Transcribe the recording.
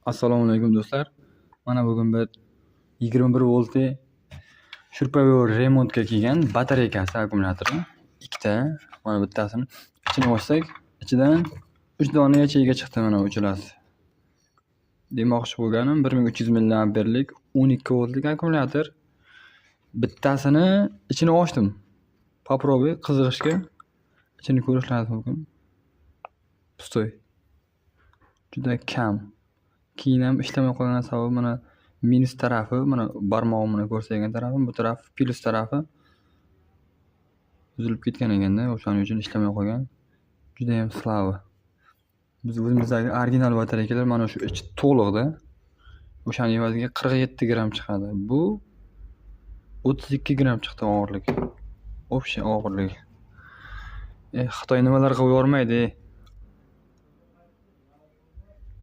Assalomu alaykum do'stlar. Mana bugun biz 21 voltli shurpayo'r remontga kelgan batareykasi akkumulyatori ikkita. Mana bittasini ichini ochsak, ichidan 3 dona yacheyka chiqdi, mana uchalasi. Demoqchi bo'lganim 1300 milliamperlik 12 voltlik akkumulyator. Bittasini ichini ochdim. Попробуй qizg'ishga ichini ko'rishlaringiz mumkin. Pustoy. Juda kam. Keyin ham ishlamay qolgan sababi mana minus tarafi, mana barmog'imni ko'rsatgan tarafi, bu taraf plus tarafi uzilib ketgan ekanda, o'shaning uchun ishlamay qolgan. Juda ham slabo. Biz o'zimizdagi original batareykalar mana shu ichi to'liqda. O'shaning evaziga 47 gram chiqadi. Bu 32 gram chiqdi og'irligi. Общий og'irligi. Xitoy nimalar qilib yormaydi.